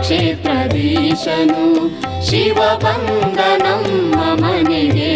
ಕ್ಷೇತ್ರಧೀಶನು ಶಿವ ಬಂದ ನಮ್ಮ ಮನೆಗೆ.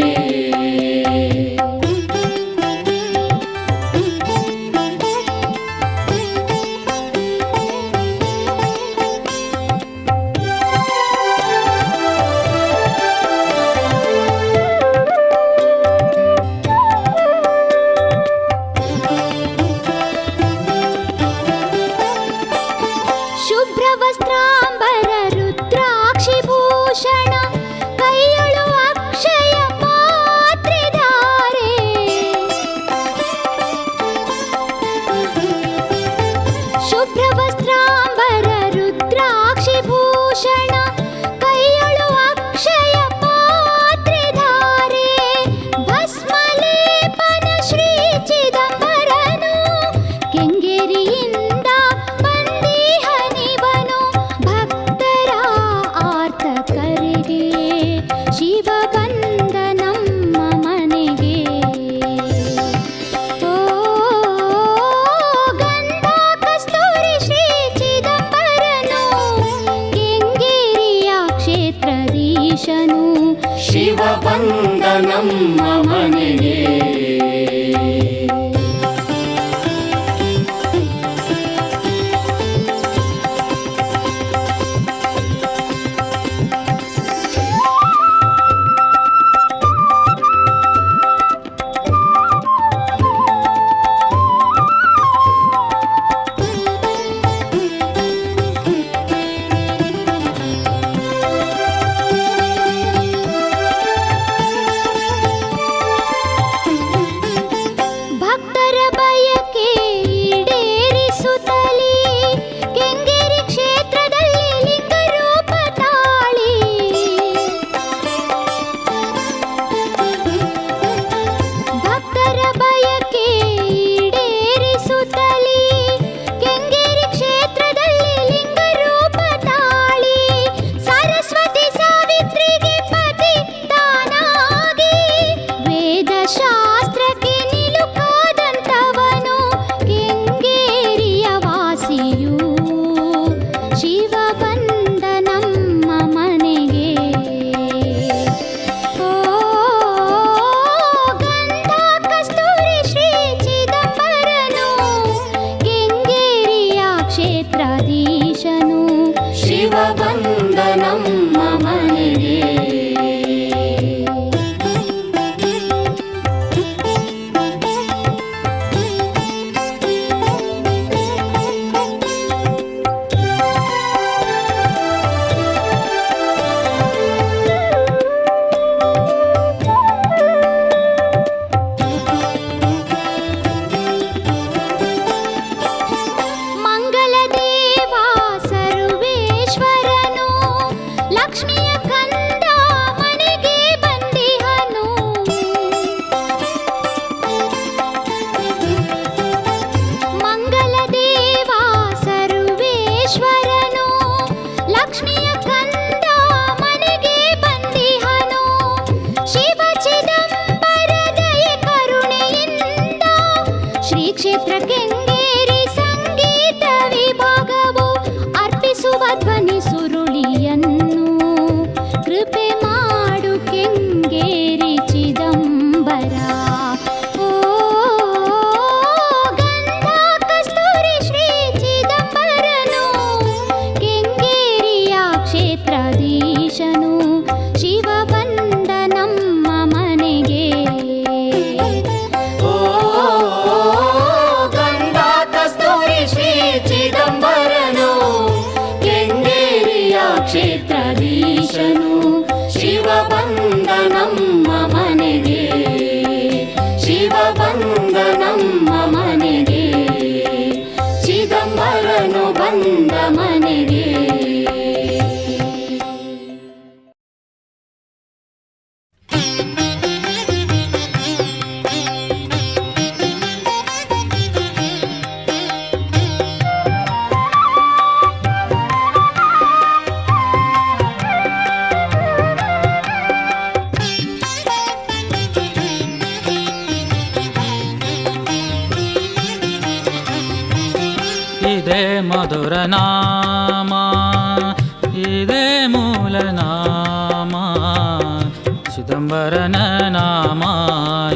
ಶಿವ ಬಂದ ನಮ್ಮ ಮನೆಗೆ. ಶಿವ ಬಂದ ನಮ್ಮ ಮನೆಗೆ. ಕ್ಷೇತ್ರ ಕೆಂಗೇರಿ ಸಂಗೀತ ವಿಭಾಗವು ಅರ್ಪಿಸುವ ಧ್ವನಿ ಸುರುಳಿಯನ್ನು ಕೃಪೆ ಮಾಡು ಕೆಂಗೇರಿ ಚಿದಂಬರ. ಓ ಗಂಧ ಕಸ್ತೂರಿ ಶ್ರೀ ಚಿದಂಬರನು ಕೆಂಗೇರಿಯ ಕ್ಷೇತ್ರಾಧೀಶನು ಶಿವ ಬಂದ ನಮ್ಮ ಮನೆಗೆ. ಇದೇ ಮಧುರ ನಾಮ, ಇದೇ ಮೂಲ ನಾಮ, ಚಿದಂಬರನ ನಾಮ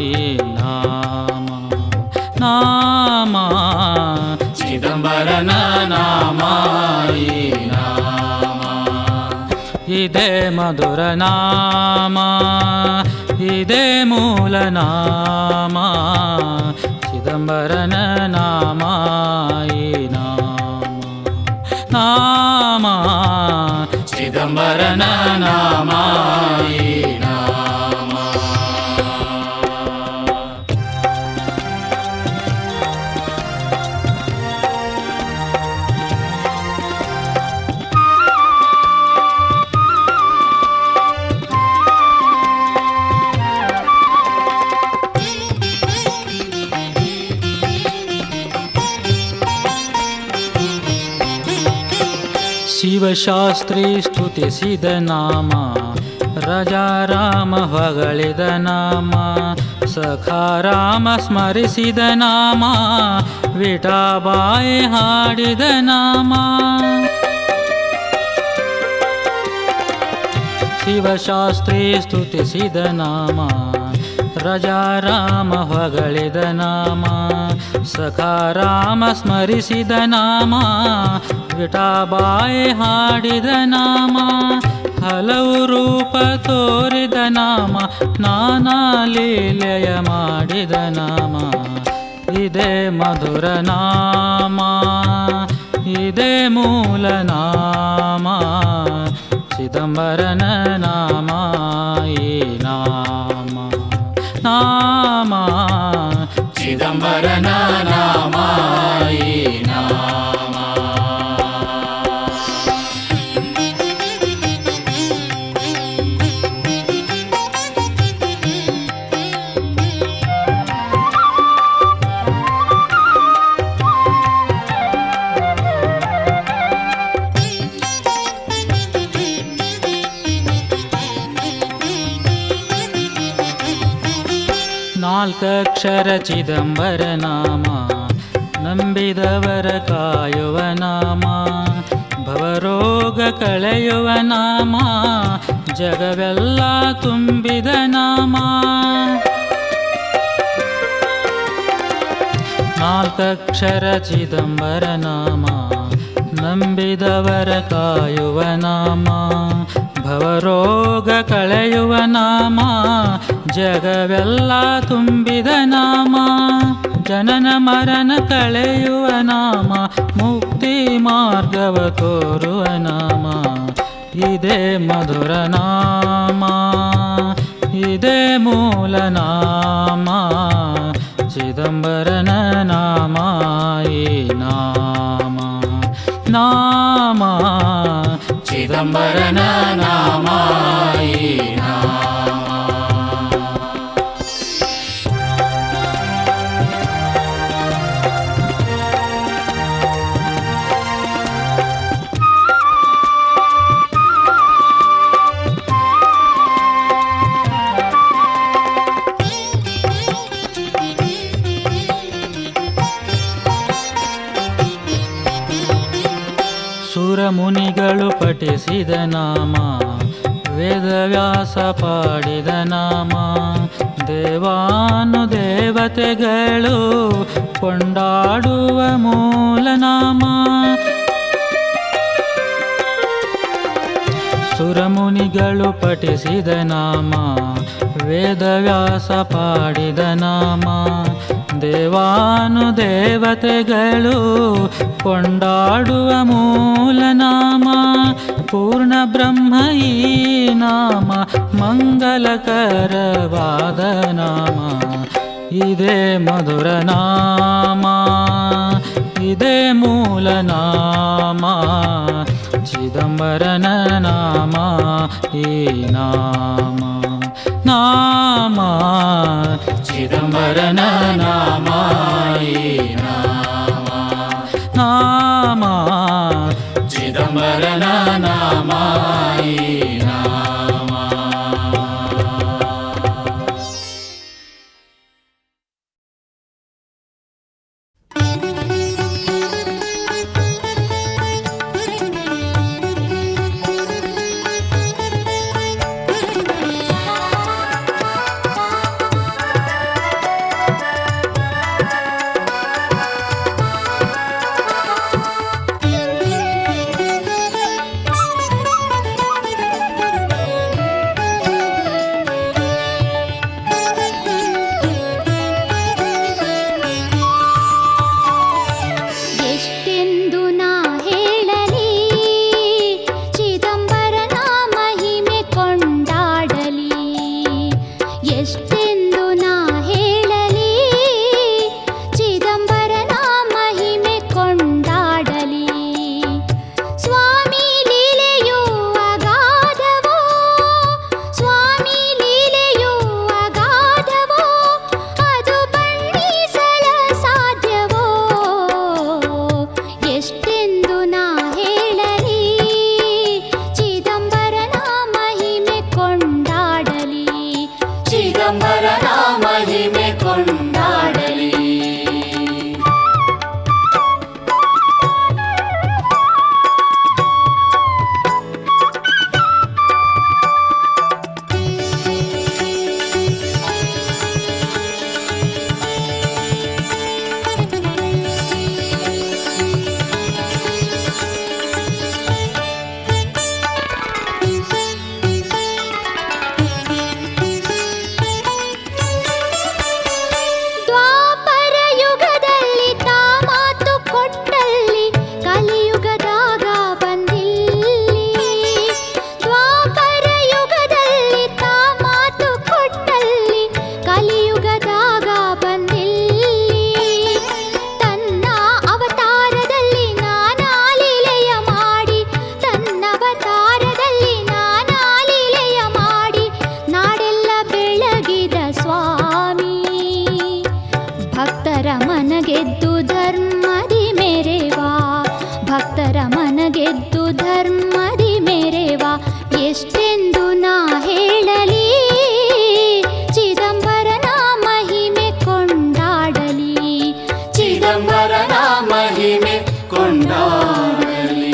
ಈ ನಾಮ, ನಾಮ ಚಿದಂಬರನ ನಾಮ ಈ ನಾಮ. ಇದೇ ಮಧುರ ನಾಮ, ಇದೇ ಮೂಲ ನಾಮ, ಚಿದಂಬರನ ನಾಮ ಈ ನಾಮ, ನಾಮ ಚಿದಂಬರನ ನಾಮ ಈ ನಾಮ. ಶಿವಶಾಸ್ತ್ರಿ ಸ್ತುತಿಸಿದ ನಾಮ, ರಾಜಾರಾಮ ಹೊಗಳಿದ ನಾಮ, ಸಖಾರಾಮ ಸ್ಮರಿಸಿದ ನಾಮ, ವಿಠಾಬಾಯಿ ಹಾಡಿದ ನಾಮ. ಶಿವಶಾಸ್ತ್ರಿ ಸ್ತುತಿಸಿದ ನಾಮ, ರಾಜಾರಾಮ ಹೊಗಳಿದ ನಾಮ, ಸಖಾರಾಮ ಸ್ಮರಿಸಿದ ನಾಮ, ವಿಠಾಬಾಯಿ ಹಾಡಿದ ನಾಮ. ಹಲವು ರೂಪ ತೋರಿದ ನಾಮ, ನಾನಾ ಲೀಲೆಯ ಮಾಡಿದ ನಾಮ. ಇದೇ ಮಧುರ ನಾಮ, ಇದೇ ಮೂಲ ನಾಮ, ಚಿದಂಬರನ ನಾಮ ಈ ನಾಮ, ನಾಮ ಚಿದಂಬರನ ನಾಮ ಈ ನಾಮ. ನಾಲ್ಕಕ್ಷರ ಚಿದಂಬರ ನಾಮ, ನಂಬಿದವರ ಕಾಯುವ ನಾಮ, ಭವರೋಗ ಕಳೆಯುವ ನಾಮ, ಜಗವೆಲ್ಲ ತುಂಬಿದ ನಾಮ. ನಾಲ್ಕಕ್ಷರ ಚಿದಂಬರ ನಾಮ, ನಂಬಿದವರ ಕಾಯುವ ನಾಮ, ಭವರೋಗ ಕಳೆಯುವ ನಾಮ, ಜಗವೆಲ್ಲ ತುಂಬಿದ ನಾಮ. ಜನನ ಮರಣ ಕಳೆಯುವ ನಾಮ, ಮುಕ್ತಿ ಮಾರ್ಗವ ತೋರುವ ನಾಮ. ಇದೇ ಮಧುರ ನಾಮ, ಇದೇ ಮೂಲ ನಾಮ, ಚಿದಂಬರನ ನಾಮ ಈ ನಾಮ, ನಾಮ ಚಿದಂಬರನ ನಾಮ ಈ ನಾಮ. ಸುರಮುನಿಗಳು ಪಠಿಸಿದ ನಾಮ, ವೇದವ್ಯಾಸ ಪಾಡಿದ ನಾಮ, ದೇವಾನುದೇವತೆಗಳು ಕೊಂಡಾಡುವ ಮೂಲ ನಾಮ. ಸುರಮುನಿಗಳು ಪಠಿಸಿದ ನಾಮ, ವೇದವ್ಯಾಸ ಪಾಡಿದ ನಾಮ, ದೇವಾನುದೇವತೆಗಳು ಕೊಂಡಾಡುವ ಮೂಲ ನಾಮ. ಪೂರ್ಣ ಬ್ರಹ್ಮ ಈ ನಾಮ, ಮಂಗಲಕರವಾದ ನಾಮ. ಇದೇ ಮಧುರ ನಾಮ, ಇದೇ ಮೂಲ ನಾಮ, ಚಿದಂಬರನ ನಾಮ ಈ ನಾಮ, ನಾಮ ಚಿದಂಬರನ ನಾಮ ಈ ನಾಮ, ನಾಮ ಚಿದಂಬರನ ನಾಮ ಈ ನಾಮ. ಭಕ್ತರ ಮನಗೆದ್ದು ಧರ್ಮದಿ ಮೆರೆವಾ, ಭಕ್ತರ ಮನಗೆದ್ದು ಧರ್ಮದಿ ಮೆರೆವಾ. ಎಷ್ಟೆಂದು ನಾ ಹೇಳಲಿ ಚಿದಂಬರನ ಮಹಿಮೆ ಕೊಂಡಾಡಲಿ, ಚಿದಂಬರನ ಮಹಿಮೆ ಕೊಂಡಾಡಲಿ.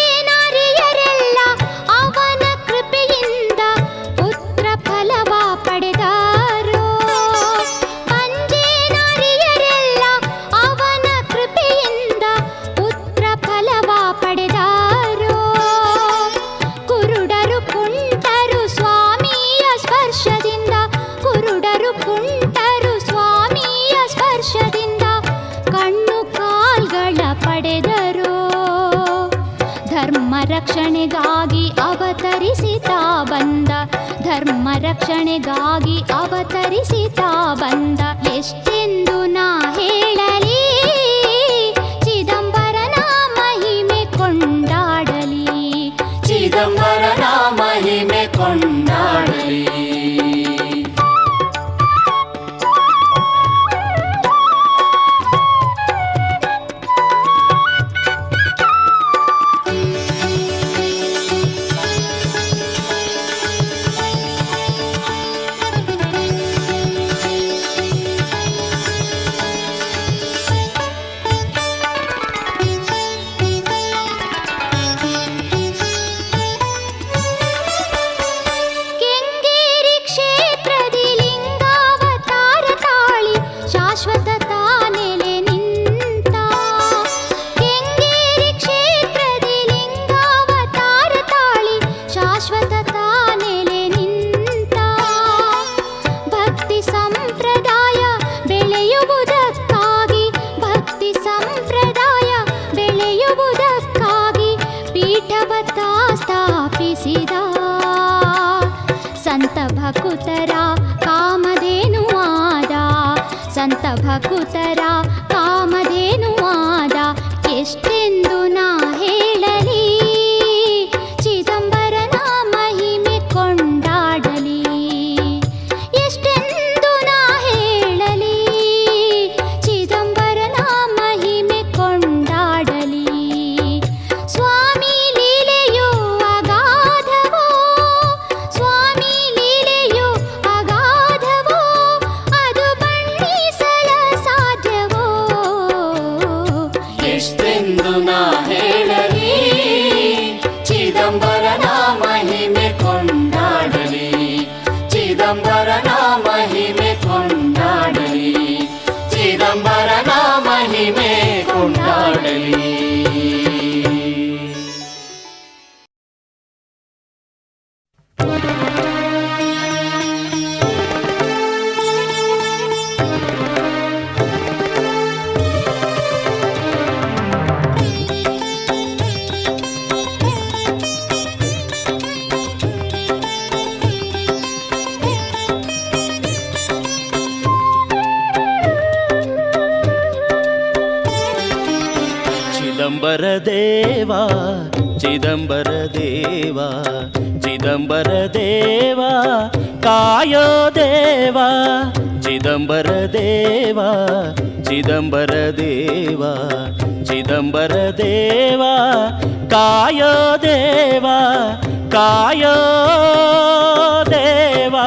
ಪಂಜೇನಾರಿಯರೆಲ್ಲ ಅವನ ಕೃಪೆಯಿಂದ ಪುತ್ರ ಫಲವ ಪಡೆದಾರೋ, ಪಂಜೇನಾರಿಯರೆಲ್ಲ ಅವನ ಕೃಪೆಯಿಂದ ಪುತ್ರ ಫಲವ ಪಡೆದಾರೋ. ಕುರುಡರು ಕುಂಟರು ಸ್ವಾಮಿಯ ಸ್ಪರ್ಶದಿಂದ, ಕುರುಡರು ಕುಂಟರು ಸ್ವಾಮಿಯ ಸ್ಪರ್ಶದಿಂದ ಕಣ್ಣು ಕಾಲ್ಗಳ ಪಡೆದರು. ಧರ್ಮ ರಕ್ಷಣೆಗಾಗಿ ಅವತರಿಸಿತಾ ಬಂದ, ಧರ್ಮ ರಕ್ಷಣೆಗಾಗಿ ಅವತರಿಸಿತಾ ಬಂದ. ಎಷ್ಟೆಂದು ನಾ ಹೇಳಲಿ ಚಿದಂಬರನ ಮಹಿಮೆ ಕೊಂಡಾಡಲಿ, ಚಿದಂಬರನ ಮಹಿಮೆ ಕೊಂಡಾಡಲಿ. ಕೆಂಗೇರಿ ಕ್ಷೇತ್ರದಿ ಲಿಂಗಾವತಾರ ತಾಳಿ ಶಾಶ್ವತ ತಾನೆಲೆ ನಿಂತ, ಕೆಂಗೇರಿ ಕ್ಷೇತ್ರದಿ ಲಿಂಗಾವತಾರ ತಾಳಿ ಶಾಶ್ವತ ತಾನೆಲೆ ನಿಂತ. ಭಕ್ತಿ ಸಂಪ್ರದಾಯ ಬೆಳೆಯುವುದಕ್ಕಾಗಿ, ಭಕ್ತಿ ಸಂಪ್ರದಾಯ ಬೆಳೆಯುವುದಕ್ಕಾಗಿ ಪೀಠವತ್ತ ಸ್ಥಾಪಿಸಿದ. ಸಂತ ಭಕುತರ ಕಾಮಧೇನುವಾದ, ಸಂತ ಭಕುತರ ಕಾಮಧೇನುವಾದ. ಎಷ್ಟೆಂದು ನಾ ಹೇಳಲಿ ಚಿದಂಬರನ ಮಹಿಮೆ ಕೊಂಡಾಡಲಿ, ಎಷ್ಟೆಂದು ನಾ ಹೇಳಲಿ ಚಿದಂಬರನ ಮಹಿಮೆ ಕೊಂಡಾಡಲಿ. ಸ್ವಾಮಿ ಲೀಲೆಯು ಅಗಾಧವೋ, ಸ್ವಾಮಿ ಲೀಲೆಯು ಅಗಾಧವೋ, ಅದು ಬಣ್ಣಿಸಲ ಸಾಧ್ಯವೋ. ಎಷ್ಟೆಂದು ನಾ ಹೇಳಲಿ ಚಿದಂಬರನ ಮಹಿಮೆ ಕೊಂಡಾಡಲಿ, ಚಿದಂಬರನ ಮಹಿಮೆ ಕೊಂಡಾಡಲಿ, ಚಿದಂಬರನ ಮಹಿಮೆ ಕೊಂಡಾಡಲಿ. ಚಿದಂಬರ ದೇವಾ, ಚಿದಂಬರ ದೇವಾ, ಚಿದಂಬರ ದೇವಾ ಕಾಯೋ ದೇವಾ, ಚಿದಂಬರ ದೇವಾ, ಚಿದಂಬರ ದೇವಾ, ಚಿದಂಬರ ದೇವಾ ಕಾಯೋ ದೇವಾ, ಕಾಯೋ ದೇವಾ.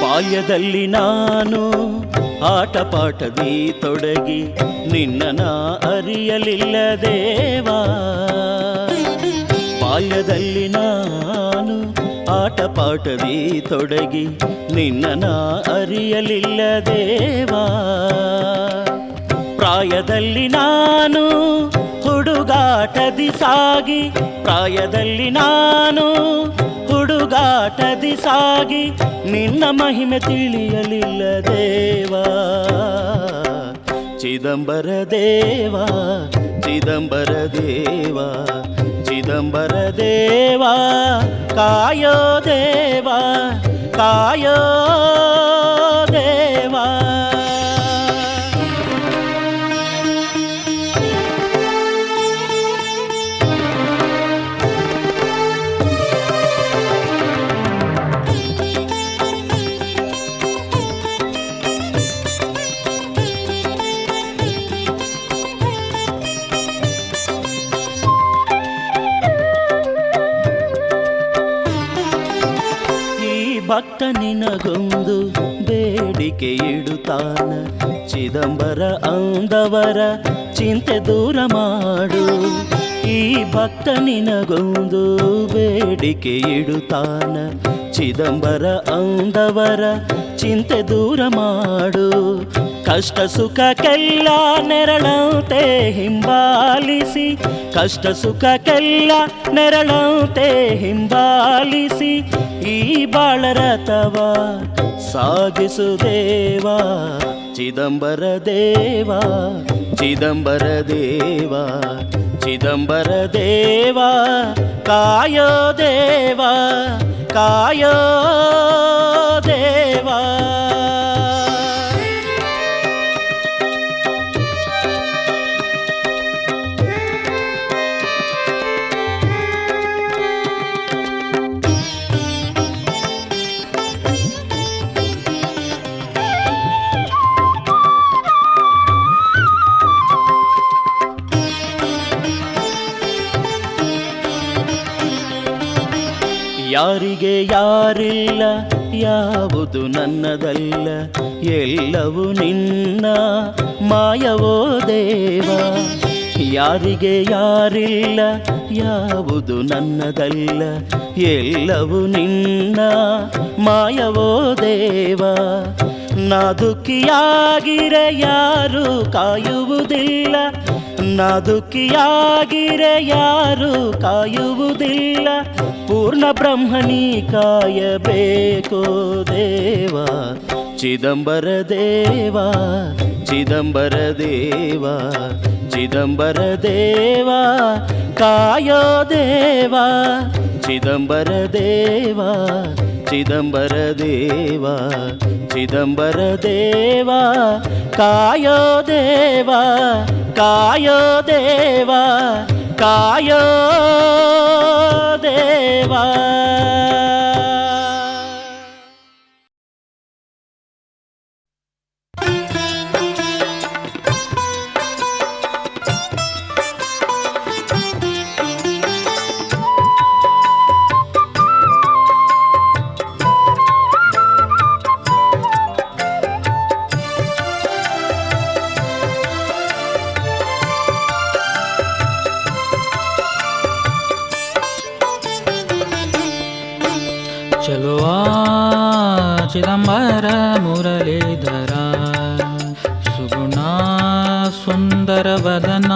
ಬಾಲ್ಯದಲ್ಲಿ ನಾನು ಆಟ ಪಾಠದಿ ತೊಡಗಿ ನಿನ್ನ ಅರಿಯಲಿಲ್ಲ ದೇವಾ. ಬಾಲ್ಯದಲ್ಲಿ ನಾನು ಆಟ ಪಾಠದಿ ತೊಡಗಿ ನಿನ್ನ ಅರಿಯಲಿಲ್ಲ ದೇವಾ. ಪ್ರಾಯದಲ್ಲಿ ನಾನು ಹುಡುಗಾಟದಿ ಸಾಗಿ, ಪ್ರಾಯದಲ್ಲಿ ನಾನು ಹುಡುಗಾಟದಿ ಸಾಗಿ ನಿನ್ನ ಮಹಿಮೆ ತಿಳಿಯಲಿಲ್ಲ ದೇವಾ. ಚಿದಂಬರ ದೇವಾ, ಚಿದಂಬರ ದೇವಾ, ಚಿದಂಬರ ದೇವಾ, ಕಾಯೋ ದೇವಾ, ಕಾಯೋ ದೇವಾ. ಭಕ್ತ ನಿನಗೊಂದು ಬೇಡಿಕೆ ಇಡುತ್ತಾನ, ಚಿದಂಬರ ಅಂದವರ ಚಿಂತೆ ದೂರ ಮಾಡು. ಈ ಭಕ್ತ ನಿನಗೊಂದು ಬೇಡಿಕೆ ಇಡುತ್ತಾನ, ಚಿದಂಬರ ಅಂದವರ ಚಿಂತೆ ದೂರ ಮಾಡು. ಕಷ್ಟ ಸುಖಕ್ಕೆಲ್ಲ ನೆರಳಂತೆ ಹಿಂಬಾಲಿಸಿ, ಕಷ್ಟ ಸುಖಕ್ಕೆಲ್ಲ ನೆರಳಂತೆ ಹಿಂಬಾಲಿಸಿ ಈ ಬಾಳರಥವ ಸಾಗಿಸು ದೇವಾ. ಚಿದಂಬರ ದೇವಾ, ಚಿದಂಬರ ದೇವಾ, ಚಿದಂಬರ ದೇವಾ, ಕಾಯೋ ದೇವಾ, ಕಾಯೋ ದೇವಾ. ಯಾರಿಗೆ ಯಾರಿಲ್ಲ, ಯಾವುದು ನನ್ನದಲ್ಲ, ಎಲ್ಲವೂ ನಿನ್ನ ಮಾಯವೋ ದೇವಾ. ಯಾರಿಗೆ ಯಾರಿಲ್ಲ, ಯಾವುದು ನನ್ನದಲ್ಲ, ಎಲ್ಲವೂ ನಿನ್ನ ಮಾಯವೋ ದೇವಾ. ನಾ ದುಃಖಿಯಾಗಿರೆ ಯಾರು ಕಾಯುವುದಿಲ್ಲ, ನಾ ದುಃಖಿಯಾಗಿರೆ ಯಾರು ಕಾಯುವುದಿಲ್ಲ. ಪೂರ್ಣ ಬ್ರಹ್ಮನಿ ಕಾಯಬೇಕೋ ದೇವಾ. ಚಿದಂಬರ ದೇವಾ, ಚಿದಂಬರ ದೇವಾ, ಚಿದಂಬರ ದೇವಾ, ಕಾಯೋ ದೇವಾ. ಚಿದಂಬರ ದೇವಾ, ಚಿದಂಬರ ದೇವಾ, ಚಿದಂಬರ ದೇವಾ, ಕಾಯೋ ದೇವಾ, ಕಾಯೋ ದೇವಾ, ಕಾಯೋ ದೇವಾ. ಚಲೋ ಚಿದಂಬರ ಮುರಳೀಧರ, ಸುಗುಣ ಸುಂದರ ವದನ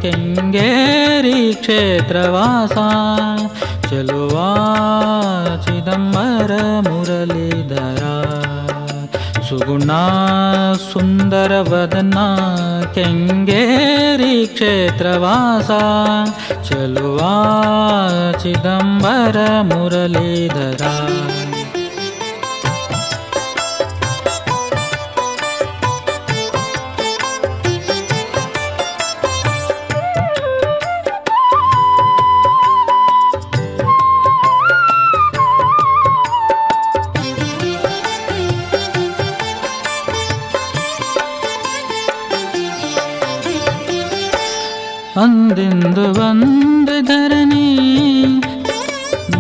ಕೆಂಗೇರಿ ಕ್ಷೇತ್ರವಾಸ. ಚಲೋ ಚಿದಂಬರ ಮುರಳೀಧರ, ಸುಗುಣ ಸುಂದರ ವದನ ಕೆಂಗೇರಿ ಕ್ಷೇತ್ರವಾಸ. ಚಲೋ ಚಿದಂಬರ ಮುರಳೀಧರ. ಅಂದೆಂದು ಒಂದು ಧರಣಿ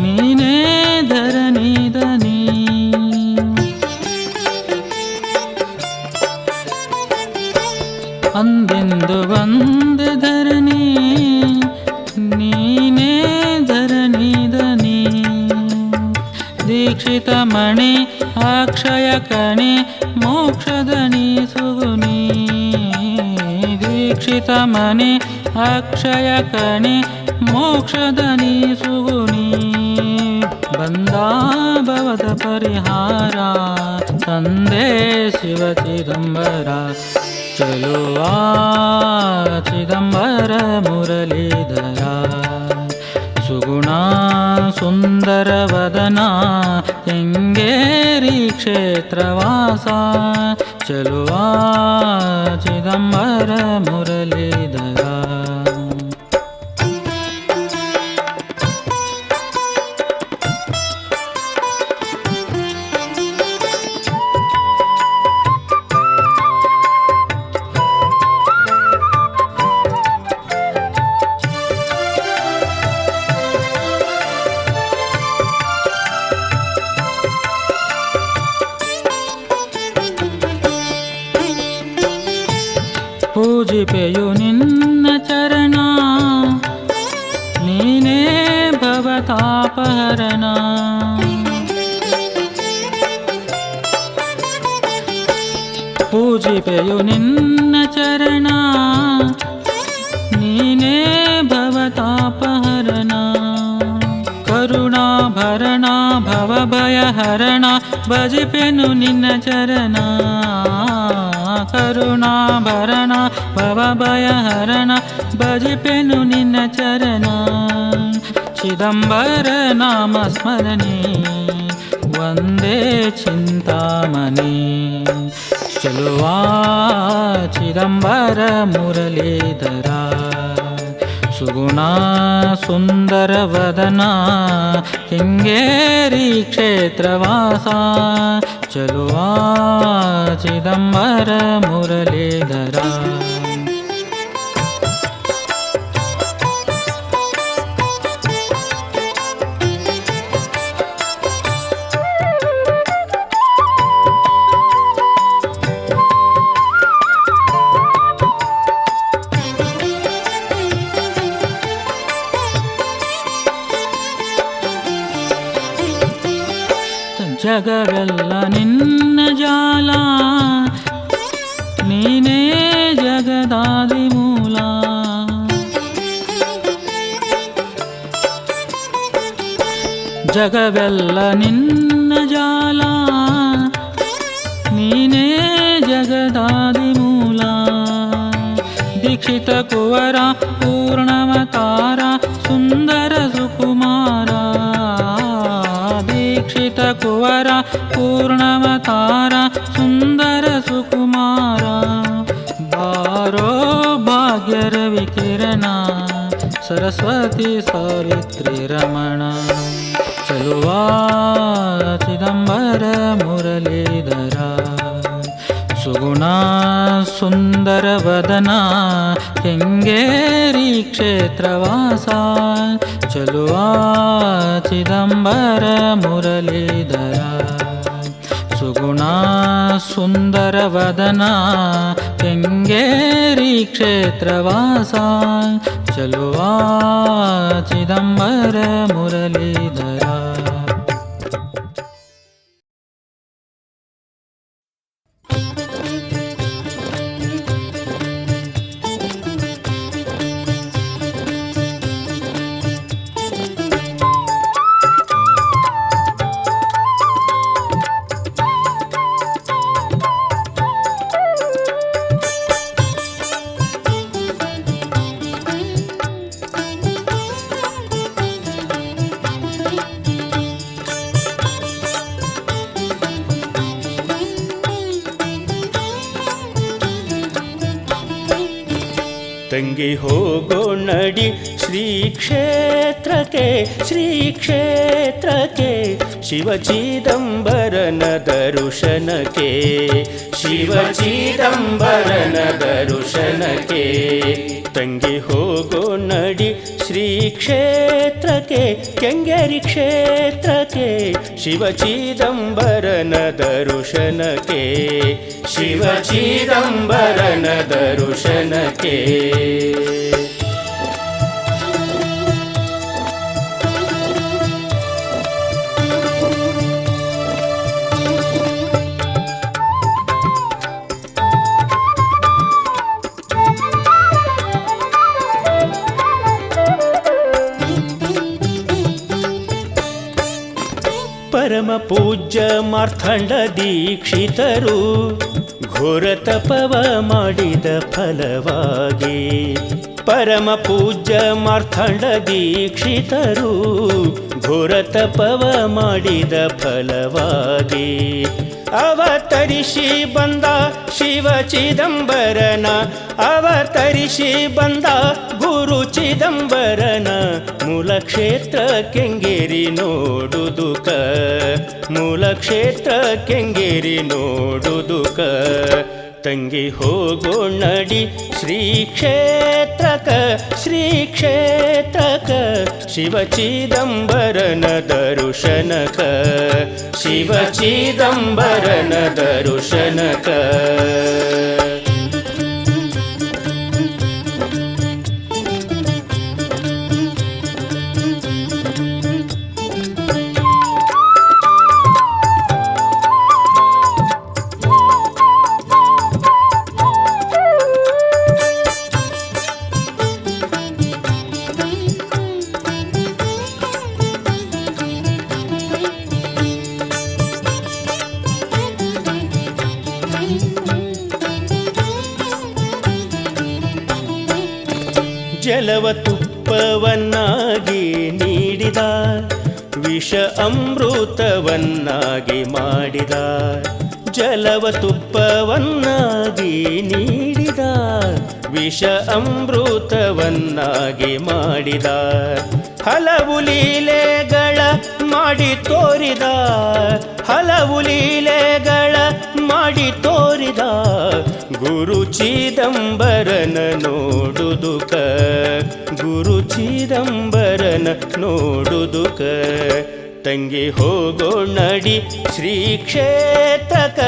ನೀನೇ ಧರಣಿ ದನಿ, ಅಚ್ಯುತಮನೆ ಅಕ್ಷಯ ಕಣೆ ಮೋಕ್ಷದನಿ ಸುಗುಣಿ ಬಂದ ಭವದ ಪರಿಹಾರ ತಂದೆ ಶಿವ ಚಿದಂಬರ ಚಲುವ ಚಿದಂಬರ ಮುರಳೀಧರ ಸುಗುಣ ಸುಂದರ ವದನ ಕೆಂಗೇರಿ ಕ್ಷೇತ್ರವಾಸ ಚಲುವ ಚಿದಂಬರ ಮುರಳೀಧರ ಪೂಜಿಪೆಯು ನಿನ್ನ ಚರಣ ನೀನೇ ಭವತಾಪಹರಣ ಪೂಜಿಪೆಯು ನಿನ್ನ ಚರಣ ನೀನೇ ಭವತಾಪಹರಣ ಕರುಣಾಭರಣ ಭವಭಯಹರಣ ಭಜಿಪೆನು ನಿನ್ನ ಚರಣ ಕರುಣಾಭರಣ ಭವಭಯಹರಣ ಭಜಿಪೆನು ನಿನ್ನ ಚರಣ ಚಿದಂಬರ ನಾಮ ಸ್ಮರಣೆ ವಂದೇ ಚಿಂತಾಮಣಿ ಚಲುವ ಚಿದಂಬರ ಮುರಳೀಧರ ಸುಗುಣ ಸುಂದರ ವದನ ಕೆಂಗೇರಿ ಕ್ಷೇತ್ರವಾಸ ಚಲುವ ಚಿದಂಬರ ಮುರಳೀಧರ ಜಗವೆಲ್ಲ ನಿನ್ನ ಜಾಲ ನೀನೇ ಜಗದಾದಿ ಮೂಲ ಜಗವೆಲ್ಲ ನಿನ್ನ ಜಾಲ ನೀನೇ ಜಗದಾದಿ ಮೂಲ ದೀಕ್ಷಿತ ಕುವರ ಪೂರ್ಣವತಾರ ಸುಂದರ ಸುಕುಮಾರ ದೀಕ್ಷಿತ ಕುವರ ಪೂರ್ಣವತಾರ ಸುಂದರ ಸುಕುಮಾರ ಬಾರೋ ಭಾಗ್ಯರ ವಿಕಿರಣ ಸರಸ್ವತಿ ಸಾವಿತ್ರಿ ರಮಣ ಚಲುವ ಚಿದಂಬರ ಮುರಳೀಧರ ಸುಗುಣ ಸುಂದರ ವದನ ಕೆಂಗೇರಿ ಕ್ಷೇತ್ರವಾಸ ಚಲುವ ಚಿದಂಬರ ಮುರಳೀಧರ ಸುಗುಣ ಸುಂದರ ವದನ ಕೆಂಗೇರಿ ಕ್ಷೇತ್ರವಾಸ ಚಲುವ ಚಿದಂಬರ ಮುರಳೀಧರ ತಂಗಿ ಹೋಗೋಣಡಿ ಶ್ರೀ ಕ್ಷೇತ್ರಕ್ಕೆ ಶ್ರೀ ಕ್ಷೇತ್ರಕ್ಕೆ ಶಿವ ಚಿದಂಬರನ ದರ್ಶನಕ್ಕೆ ಶಿವ ಚಿದಂಬರನ ದರ್ಶನಕ್ಕೆ ತಂಗಿ ಹೋಗೋಣಡಿ ಶ್ರೀ ಕ್ಷೇತ್ರಕ್ಕೆ ಕೆಂಗೇರಿ ಕ್ಷೇತ್ರಕ್ಕೆ ಶಿವ ಚಿದಂಬರನ ದರ್ಶನಕ್ಕೆ ಶಿವ ಚಿದಂಬರನ ದರ್ಶನಕ್ಕೆ ಪರಮ ಪೂಜ್ಯ ಮಾರ್ಥಂಡ ದೀಕ್ಷಿತರು ಘೋರ ತಪವ ಮಾಡಿದ ಫಲವಾಗಿ ಪರಮ ಪೂಜ್ಯ ಮಾರ್ಥಂಡ ದೀಕ್ಷಿತರು ಘೋರ ತಪವ ಮಾಡಿದ ಫಲವಾಗಿ ಅವತರಿಸಿ ಬಂದ ಶಿವ ಚಿದಂಬರನ ಅವತರಿಸಿ ಬಂದ ಗುರು ಚಿದಂಬರನ ಮೂಲ ಕ್ಷೇತ್ರ ಕೆಂಗೇರಿ ನೋಡುದುಕ ಮೂಲ ಕ್ಷೇತ್ರ ಕೆಂಗೇರಿ ನೋಡುದುಕ ತಂಗಿ ಹೋಗೋಣಡಿ ಶ್ರೀ ಕ್ಷೇತ್ರಕ ಶ್ರೀ ಕ್ಷೇತ್ರಕ ಶಿವ ಚಿದಂಬರನ ದರುಶನಕ ಶಿವ ಚಿದಂಬರನ ದರುಶನಕ ಜಲವ ತುಪ್ಪವನ್ನಾಗಿ ನೀಡಿದ ವಿಷ ಅಮೃತವನ್ನಾಗಿ ಮಾಡಿದ ಜಲವ ತುಪ್ಪವನ್ನಾಗಿ ನೀಡಿದ ವಿಷ ಅಮೃತವನ್ನಾಗಿ ಮಾಡಿದ ಹಲವು ಲೀಲೆಗಳ ಮಾಡಿ ತೋರಿದ ಹಲವು ಲೀಲೆಗಳ ಮಾಡಿ ತೋರಿದ ಗುರು ಚಿದಂಬರನ ನೋಡುದುಕ ಗುರು ಚಿದಂಬರನ ನೋಡುದುಕ ತಂಗಿ ಹೋಗೋಣಡಿ ಶ್ರೀ ಕ್ಷೇತ್ರಕ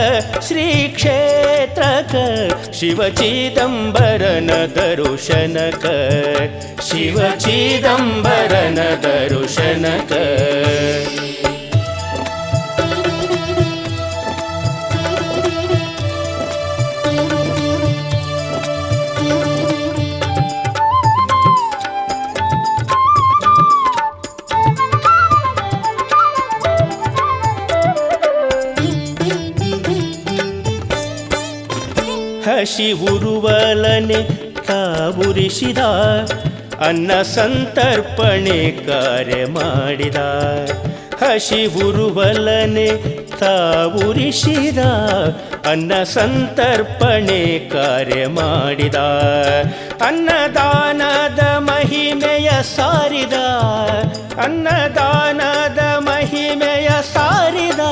ಶ್ರೀ ಕ್ಷೇತ್ರಕ ಶಿವ ಚಿದಂಬರನ ದರುಶನಕ ಶಿವ ಚಿದಂಬರನ ದರುಶನಕ ಹಸಿ ಉರುವಲನೆ ತಾವುರಿಸಿದ ಅನ್ನ ಸಂತರ್ಪಣೆ ಕಾರ್ಯ ಮಾಡಿದ ಹಸಿ ಉರುವಲನೆ ತಾವುರಿಸಿದ ಅನ್ನ ಸಂತರ್ಪಣೆ ಕಾರ್ಯ ಮಾಡಿದ ಅನ್ನದಾನದ ಮಹಿಮೆಯ ಸಾರಿದ ಅನ್ನದಾನದ ಮಹಿಮೆಯ ಸಾರಿದ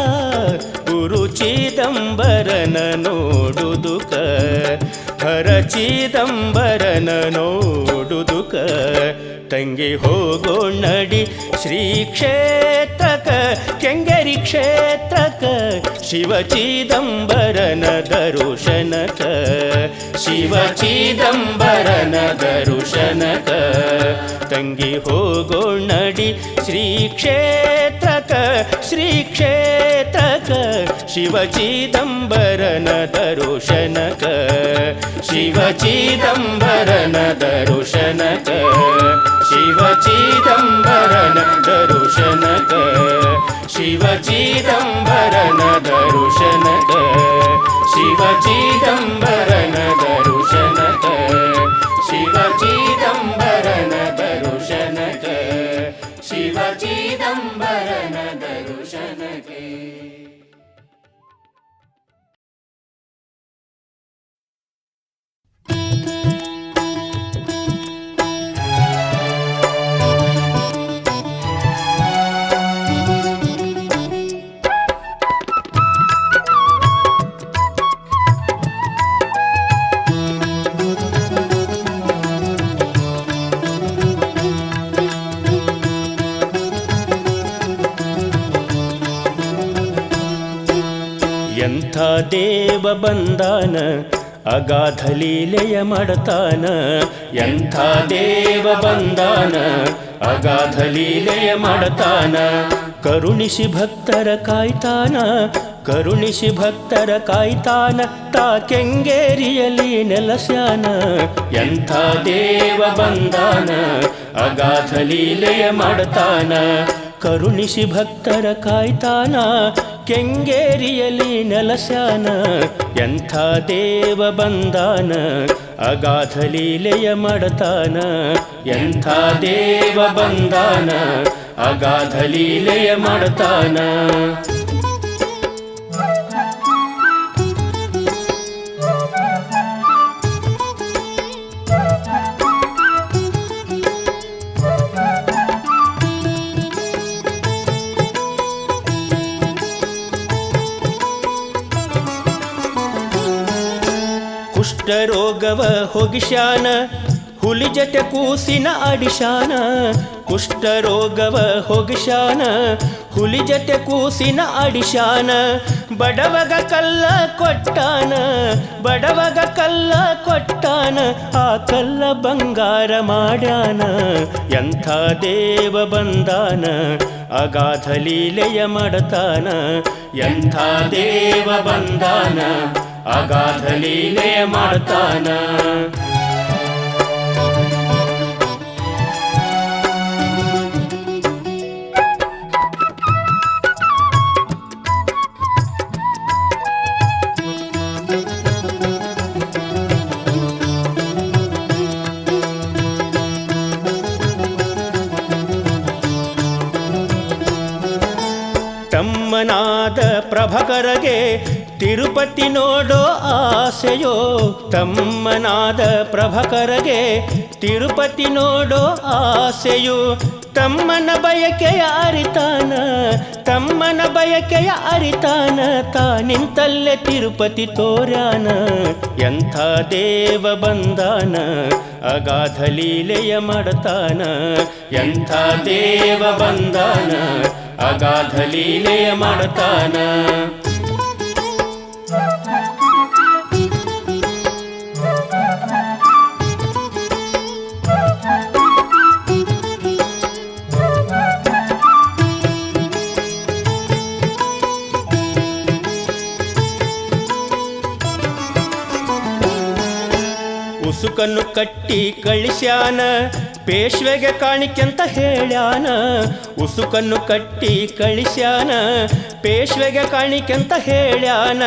ಗುರು ಚಿದಂಬರನ ನೋಡುದುಕ ಹರ ಚಿದಂಬರನ ನೋಡುದುಕ ತಂಗಿ ಹೋಗೋಣಡಿ ಶ್ರೀ ಕ್ಷೇತ್ರಕ ಕೆಂಗೇರಿ ಕ್ಷೇತ್ರಕ ಶಿವ ಚಿದಂಬರನ ದರುಶನಕ ಶಿವ ಚಿದಂಬರನ ದರುಶನಕ ತಂಗಿ ಹೋಗೋಣಡಿ ಶ್ರೀ ಕ್ಷೇತ್ರಕ ಶ್ರೀ ಕ್ಷೇತ್ರಕ ಶಿವ ಚಿದಂಬರನ ದರುಶನಕ ಶಿವ ಚಿದಂಬರನ ದರುಶನಕ ಶಿವ ಚಿದಂಬರನ ದರುಶನಕ ಶಿವ ಚಿದಂಬರನ ದರುಶನಕ ಶಿವ ಚಿದಂಬರನ ದರುಶನಕ ಶಿವ ಚಿದಂಬರನ ದರುಶನಕ ಶಿವ ಚಿದಂಬರನ ದರುಶನಕೆ ಎಂಥ ದೇವ ಬಂದಾನ ಅಗಾಧ ಲೀಲೆಯ ಮಾಡತಾನ ಎಂಥ ದೇವ ಬಂದಾನ ಅಗಾಧ ಲೀಲೆಯ ಮಾಡತಾನ ಕರುಣಿಸಿ ಭಕ್ತರ ಕಾಯ್ತಾನ ಕರುಣಿಸಿ ಭಕ್ತರ ಕಾಯ್ತಾನ ತಾ ಕೆಂಗೇರಿಯಲ್ಲಿ ನೆಲಸ್ಯಾನ ಎಂಥ ದೇವ ಬಂದಾನ ಅಗಾಧ ಲೀಲೆಯ ಮಾಡತಾನ ಕರುಣಿಸಿ ಭಕ್ತರ ಕಾಯ್ತಾನ ಕೆಂಗೇರಿಯಲ್ಲಿ ನೆಲಸ್ಯಾನ ಎಂಥ ದೇವ ಬಂದಾನ ಅಗಾಧ ಲೀಲೆಯ ಮಾಡತಾನ ಎಂಥ ದೇವ ಬಂದಾನ ಅಗಾಧ ಲೀಲೆಯ ಮಾಡತಾನ ಕುಷ್ಠರೋಗವ ಹೋಗಿಶಾನ ಹುಲಿ ಜತೆ ಕೂಸಿನ ಅಡಿಶಾನ ಕುಷ್ಠರೋಗವ ಹೋಗಿಶಾನ ಹುಲಿ ಜತೆ ಕೂಸಿನ ಅಡಿಶಾನ ಬಡವಗ ಕಲ್ಲ ಕೊಟ್ಟಾನ ಬಡವಗ ಕಲ್ಲ ಕೊಟ್ಟಾನ ಆ ಕಲ್ಲ ಬಂಗಾರ ಮಾಡ್ಯಾನ ಎಂಥ ದೇವ ಬಂದಾನ ಅಗಾಧ ಲೀಲೆಯ ಮಾಡತಾನ ಎಂಥ ದೇವ ಬಂದಾನ ಅಗಾಧ ಲೀಲೆಯ ಮಾಡ್ತಾನ ತಮ್ಮನಾದ ಪ್ರಭಕರಗೆ ತಿರುಪತಿ ನೋಡೋ ಆಸೆಯೋ ತಮ್ಮನಾದ ಪ್ರಭಕರಗೆ ತಿರುಪತಿ ನೋಡೋ ಆಸೆಯು ತಮ್ಮನ ಬಯಕೆಯ ಅರಿತಾನ ತಮ್ಮನ ಬಯಕೆಯ ಅರಿತಾನ ತಾನಿಂತಲ್ಲೇ ತಿರುಪತಿ ತೋರ್ಯಾನ ಎಂಥ ದೇವ ಬಂದಾನ ಅಗಾಧ ಲೀಲೆಯ ಮಾಡತಾನ ಎಂಥ ದೇವ ಬಂದಾನ ಅಗಾಧ ಲೀಲೆಯ ಮಾಡತಾನ ಉಸುಕನ್ನು ಕಟ್ಟಿ ಕಳಿಸ್ಯಾನ ಪೇಶ್ವೆಗೆ ಕಾಣಿಕೆಂತ ಹೇಳ್ಯಾನ ಉಸುಕನ್ನು ಕಟ್ಟಿ ಕಳಿಸ್ಯಾನ ಪೇಶ್ವೆಗೆ ಕಾಣಿಕೆಂತ ಹೇಳ್ಯಾನ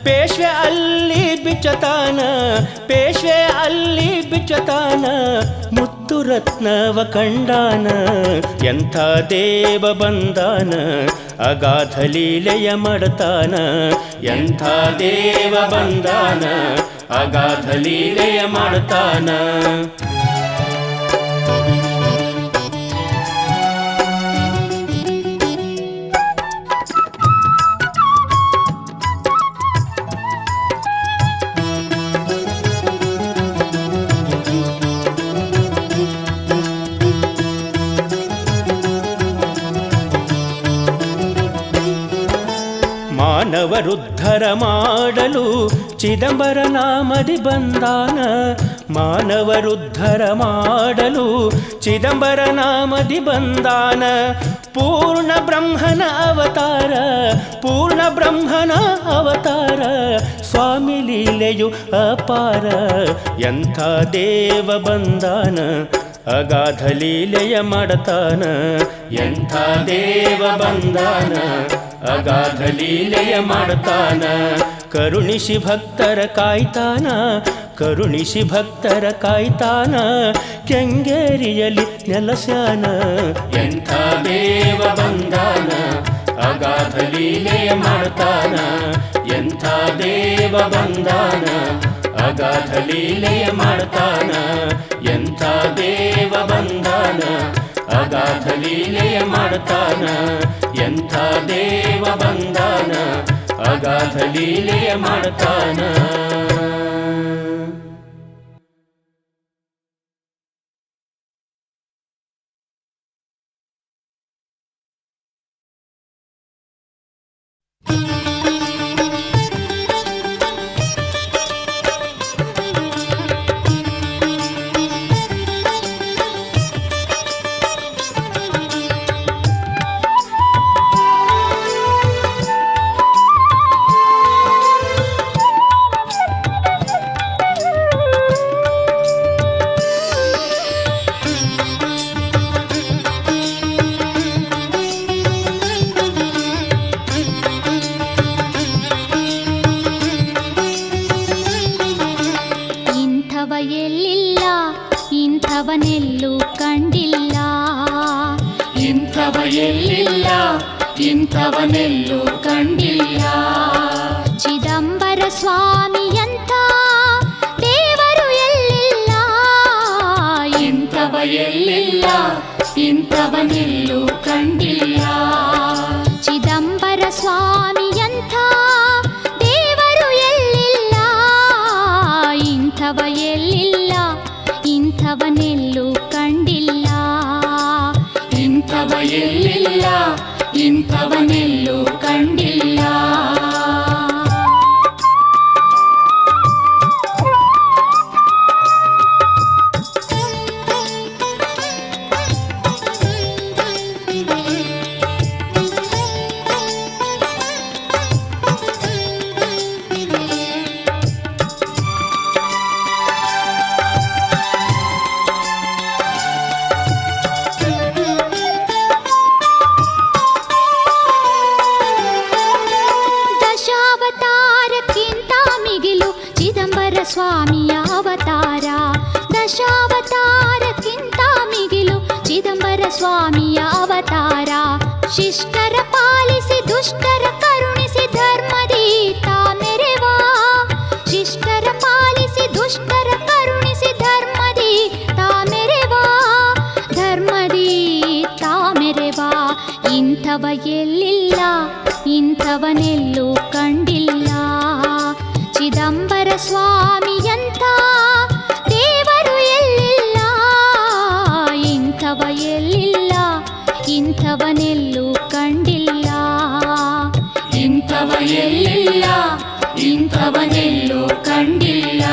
ಪೇಶ್ವೆ ಅಲ್ಲಿ ಬಿಚ್ಚತಾನ ಪೇಶ್ವೆ ಅಲ್ಲಿ ಬಿಚ್ಚತಾನ ಮುತ್ತು ರತ್ನವ ಕಂಡಾನ ಎಂಥ ದೇವ ಬಂದಾನ ಅಗಾಧ ಲೀಲೆಯ ಮಾಡತಾನ ಎಂಥ ದೇವ ಬಂದಾನ ಅಗಾಧ ಲೀಲೆಯ ಮಾಡ್ತಾನ ಮಾನವರುದ್ಧರ ಮಾಡಲು ಚಿದಂಬರ ನಾಮದಿ ಬಂದಾನ ಮಾನವರುದ್ಧರ ಮಾಡಲು ಚಿದಂಬರ ನಾಮದಿ ಬಂದಾನ ಪೂರ್ಣ ಬ್ರಹ್ಮನ ಅವತಾರ ಪೂರ್ಣ ಬ್ರಹ್ಮನ ಅವತಾರ ಸ್ವಾಮಿ ಲೀಲೆಯು ಅಪಾರ ಎಂಥ ದೇವ ಬಂದಾನ ಅಗಾಧ ಲೀಲೆಯ ಮಾಡತಾನ ಎಂಥ ದೇವ ಬಂದಾನ ಅಗಾಧ ಲೀಲೆಯ ಮಾಡ್ತಾನ ಕರುಣಿಸಿ ಭಕ್ತರ ಕಾಯ್ತಾನ ಕರುಣಿಸಿ ಭಕ್ತರ ಕಾಯ್ತಾನ ಕೆಂಗೇರಿಯಲ್ಲಿ ನೆಲಸ್ಯಾನ ಎಂಥ ದೇವ ಬಂದಾನ ಅಗಾಧ ಲೀಲೆಯ ಮಾಡ್ತಾನ ಎಂಥ ದೇವ ಬಂದಾನ ಅಗಾಧ ಲೀಲೆಯ ಮಾಡ್ತಾನ ಎಂಥ ದೇವ ಬಂದಾನ ಅಗಾಧ ಲೀಲೆಯ ಮಾಡ್ತಾನ ಎಂಥ ದೇವ ಬಂದಾನ ಅಗಾಧ ಲೀಲೆಯ ಮಾಡ್ತಾನ ಇಂಥವನೆಲ್ಲೂ ಕಂಡಿಲ್ಲ. ಇಂಥವ ಎಲ್ಲಿಲ್ಲ, ಇಂಥವನೆಲ್ಲೂ ಕಂಡಿಲ್ಲ. ಚಿದಂಬರ ಸ್ವಾಮಿಯಂಥ ದೇವರು ಎಲ್ಲಿಲ್ಲ. ಇಂಥವ ಎಲ್ಲಿಲ್ಲ, ಇಂಥವನೆಲ್ಲೂ ಕಂಡಿಲ್ಲ. ಚಿದಂಬರ ಸ್ವಾಮಿಯಂಥ ದೇವರು ಎಲ್ಲಿಲ್ಲ. ಇಂಥವ ಎಲ್ಲಿಲ್ಲ, ಇಂಥವನೆಲ್ಲೂ ಕಂಡಿಲ್ಲ. ಇಂಥವ ಎಲ್ಲಿಲ್ಲ, ಇಂಥವನೆಲ್ಲೂ ಕಂಡಿಲ್ಲ. ದಶಾವತಾರಕ್ಕಿಂತ ಮಿಗಿಲು ಚಿದಂಬರ ಸ್ವಾಮಿಯ ಅವತಾರ. ದಶಾವತಾರಕ್ಕಿಂತ ಮಿಗಿಲು ಚಿದಂಬರ ಸ್ವಾಮಿಯ ಅವತಾರ. ಶಿಷ್ಟರ ಪಾಲಿಸಿ ದುಷ್ಟರ ಕರುಣಿಸಿ ಧರ್ಮದೀತ ಮೆರೆವ. ಶಿಷ್ಟರ ಪಾಲಿಸಿ ದುಷ್ಟರ ಕರುಣಿಸಿ ಧರ್ಮದೀತ ಮೆರೆವ. ಧರ್ಮದೀತ ಮೆರೆವ. ಇಂಥವ ಎಲ್ಲಿಲ್ಲ, ಇಂಥವನೆಲ್ಲೂ ಕಂಡಿಲ್ಲ. ಚಿದಂಬರ ಸ್ವಾಮಿಯಂಥ ದೇವರು ಎಲ್ಲಿಲ್ಲ. ಇಂಥವ ಎಲ್ಲಿಲ್ಲ, ಇಂಥವನೆಲ್ಲೂ ಕಂಡಿಲ್ಲ. ಇಂಥವ ಎಲ್ಲಿಲ್ಲ, ಇಂಥವನೆಲ್ಲೂ ಕಂಡಿಲ್ಲ.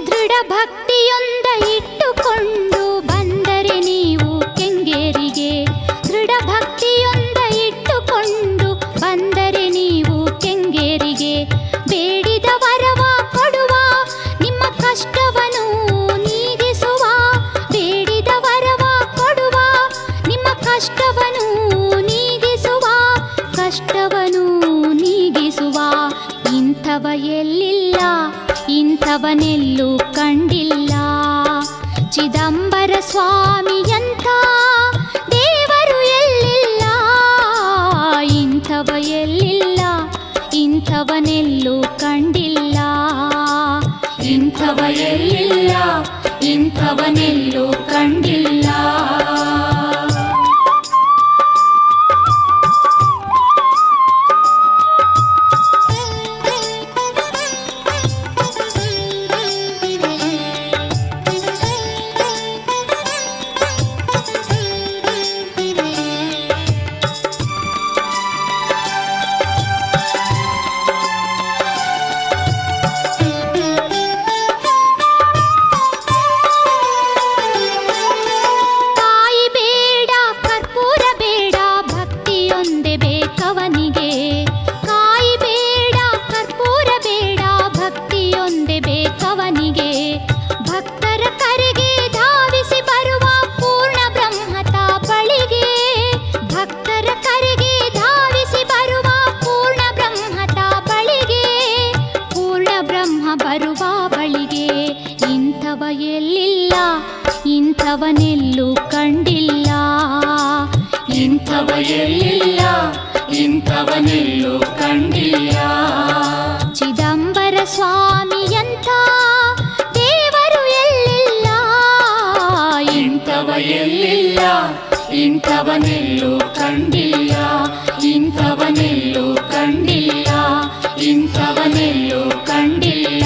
ದೃಢ ಭಕ್ತಿಯೊಂದ ಇಟ್ಟುಕೊಂಡು ಬಂದರೆ ನೀವು ಕೆಂಗೇರಿಗೆ. ದೃಢ ಭಕ್ತಿಯೊಂದ ಇಟ್ಟುಕೊಂಡು ಬಂದರೆ ನೀವು ಕೆಂಗೇರಿಗೆ. ಬೇಡಿದ ವರವ ಕೊಡುವ, ನಿಮ್ಮ ಕಷ್ಟವನ್ನು ನೀಗಿಸುವ. ಬೇಡಿದ ವರವ ಕೊಡುವ, ನಿಮ್ಮ ಕಷ್ಟವನ್ನು ನೀಗಿಸುವ. ಕಷ್ಟವನ್ನು ನೀಗಿಸುವ. ಇಂಥವ ಎಲ್ಲಿಲ್ಲ, ಇಂಥವನೆಲ್ಲೂ ಕಂಡಿಲ್ಲ. ಚಿದಂಬರ ಸ್ವಾಮಿಯಂಥ ದೇವರು ಎಲ್ಲಿಲ್ಲ. ಇಂಥವ ಎಲ್ಲಿಲ್ಲ, ಇಂಥವನೆಲ್ಲೂ ಕಂಡಿಲ್ಲ. ಇಂಥವ ಎಲ್ಲಿಲ್ಲ, ಇಂಥವನೆಲ್ಲೂ ಕಂಡಿಲ್ಲ. ಕಾಯಿ ಬೇಡ, ಕರ್ಪೂರ ಬೇಡ, ಭಕ್ತಿಯೊಂದೇ ಬೇಕವನಿಗೆ. ಕಾಯಿ ಬೇಡ, ಕರ್ಪೂರ ಬೇಡ, ಭಕ್ತಿಯೊಂದೇ ಬೇಕವನಿಗೆ. ಭಕ್ತರ ಕರೆಗೆ ಧಾವಿಸಿ ಬರುವ ಪೂರ್ಣ ಬ್ರಹ್ಮತ ಬಳಿಗೆ. ಭಕ್ತರ ಕರೆಗೆ ಧಾವಿಸಿ ಬರುವ ಪೂರ್ಣ ಬ್ರಹ್ಮತ ಬಳಿಗೆ. ಪೂರ್ಣ ಬ್ರಹ್ಮ ಬರುವ ಬಳಿಗೆ. ಇಂಥವ ಎಲ್ಲಿಲ್ಲ, ಇಂಥವನೆಲ್ಲೂ ಕಂಡಿಲ್ಲ. ಇಂಥವ ಎಲ್ಲಿಲ್ಲ, ಇಂಥವನೆಲ್ಲೂ ಕಂಡಿಲ್ಲ. ಚಿದಂಬರ ಸ್ವಾಮಿಯಂಥ ದೇವರು ಎಲ್ಲಿಲ್ಲ. ಇಂಥವ ಎಲ್ಲಿಲ್ಲ, ಇಂಥವನೆಲ್ಲೂ ಕಂಡಿಲ್ಲ. ಇಂಥವನೆಲ್ಲೂ ಕಂಡಿಲ್ಲ, ಇಂಥವನೆಲ್ಲೂ ಕಂಡಿಲ್ಲ.